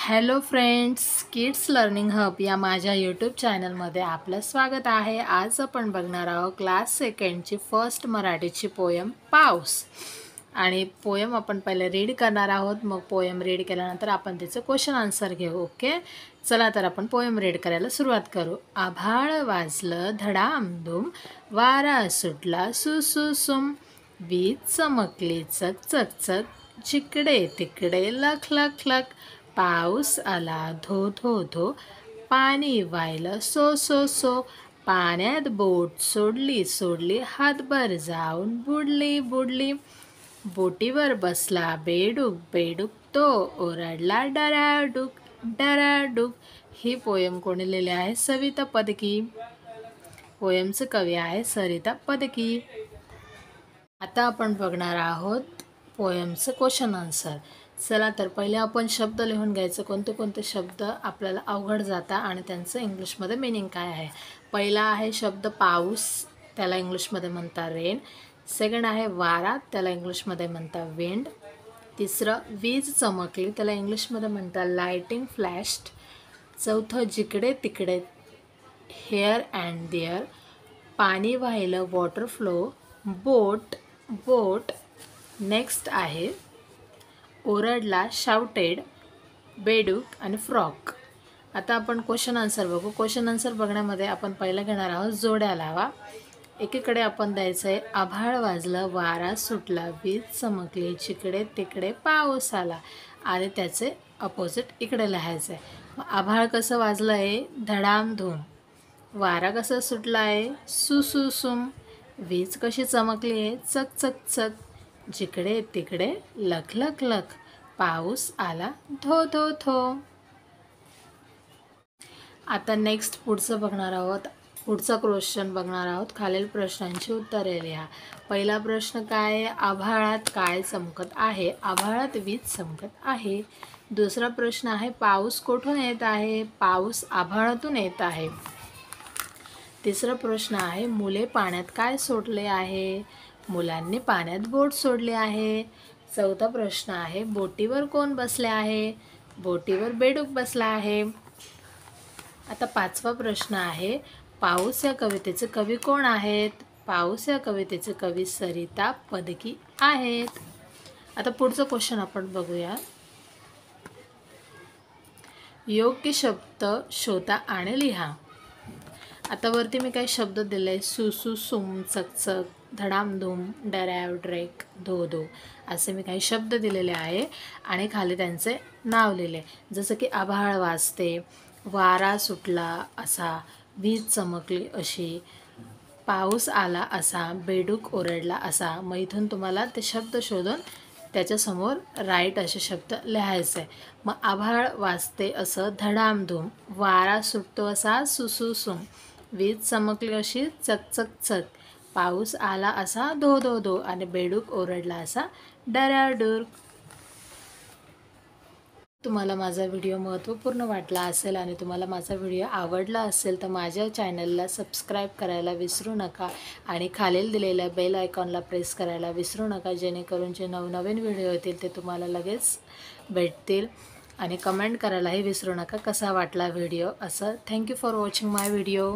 Hello friends, kids learning hub या माझ्या YouTube चॅनलमध्ये आपलं स्वागत आहे। आज आपण बघणार आहोत क्लास सेकंडची फर्स्ट मराठीची पोयम पाऊस। आणि पोयम आपण पहिले रीड करणार आहोत, मग पोयम रीड केल्यानंतर आपण त्याचं क्वेश्चन आन्सर घेऊ। ओके, चला तर आपण पोयम रीड करायला सुरुवात करू। आभाळ वाजलं धडामधूम, वारा सुटला सुसुसुम, वीज चमकली चक चक चक, जिकडे तिकडे लख लख लख, पाऊस आला धो धो धो, पाणी वाहिलं सो सो सो, पाण्यात बोट सोडली सोडली, हातभर जाऊन बुडली बुडली, बोटीवर बसला बेडूक बेडूक, तो ओरडला डराडूक डराडूक। ही पोयम कोणी लिहिली आहे? सविता पदकी। पोयमचं कवी आहे सरिता पदकी। आता आपण बघणार आहोत पोयमचं क्वेश्चन आन्सर। चला तर पहिले आपण शब्द लिहून घ्यायचं, कोणते कोणते शब्द आपल्याला अवघड जातात आणि त्यांचं इंग्लिशमध्ये मीनिंग काय आहे। पहिला आहे शब्द पाऊस, त्याला इंग्लिशमध्ये म्हणतात रेन। सेकंड आहे वारा, त्याला इंग्लिशमध्ये म्हणतात विंड। तिसरं वीज चमकली, त्याला इंग्लिशमध्ये म्हणतात लाइटिंग फ्लॅश्ड। चौथं जिकडे तिकडे, हेअर अँड देअर। पाणी वाहिलं water flow, boat boat. Next आहे ओरडला शाउटेड, बेडूक आणि फ्रॉक। आता आपण क्वेश्चन आन्सर बघू। क्वेश्चन आन्सर बघण्यामध्ये आपण पहिलं घेणार आहोत जोड्या लावा। एकीकडे आपण द्यायचं आहे आभाळ वाजलं वारा सुटला, वीज चमकली जिकडे तिकडे पाऊस आला, आणि त्याचे अपोजिट इकडे लिहायचं आहे। आभाळ कसं वाजलं आहे? धडामधूम। वारा कसा सुटला आहे? सुसुसुम। वीज कशी चमकली आहे? चक चक चक। जिकडे तिकडे लख लख लख, पाऊस आला धो धो धो। आता नेक्स्ट पुढचं बघणार आहोत, पुढचा क्वेश्चन बघणार आहोत। खालील प्रश्नांची उत्तरे लिहा। पहिला प्रश्न काय आहे? आभाळात काय चमकत आहे? आभाळात वीज चमकत आहे। दुसरा प्रश्न आहे पाऊस कुठून येत आहे? पाऊस आभाळातून येत आहे। तिसरा प्रश्न आहे मुले पाण्यात काय सोडले आहे? मुलांनी पाण्यात बोट सोडली आहे। चौथा प्रश्न आहे बोटीवर कोण बसले आहे? बोटीवर बेडूक बसला आहे। आता पाचवा प्रश्न आहे पाऊस या कवितेचे कवी कोण आहेत? पाऊस या कवितेचे कवी सरिता पदकी आहेत। आता पुढचं क्वेश्चन आपण बघूया। योग्य शब्द शोधा आणि लिहा। आता वरती मी काही शब्द दिले, सुसु सुम चकचक, धडामधूम, डरॅव ड्रेक, धो धो, असे मी काही शब्द दिलेले आहे आणि खाली त्यांचे नाव लिहिले। जसं की आभाळ वाजते, वारा सुटला असा, वीज चमकली अशी, पाऊस आला असा, बेडूक ओरडला असा। मग इथून तुम्हाला ते शब्द शोधून त्याच्यासमोर राईट असे शब्द लिहायचे आहे। मग आभाळ वाजते असं धडामधूम, वारा सुटतो असा सुसुसुम, वीज चमकली अशी चक चक चक, पाऊस आला असा धो धो धो, आणि बेडूक ओरडला असा डराडूर। तुम्हाला माझा व्हिडिओ महत्त्वपूर्ण वाटला असेल आणि तुम्हाला माझा व्हिडिओ आवडला असेल तर माझ्या चॅनलला सबस्क्राईब करायला विसरू नका आणि खालील दिलेल्या बेल आयकॉनला प्रेस करायला विसरू नका, जेणेकरून जे नवनवीन व्हिडिओ येतील ते तुम्हाला लगेच भेटतील। आणि कमेंट करायलाही विसरू नका कसा वाटला व्हिडिओ असं। Thank you for watching my video.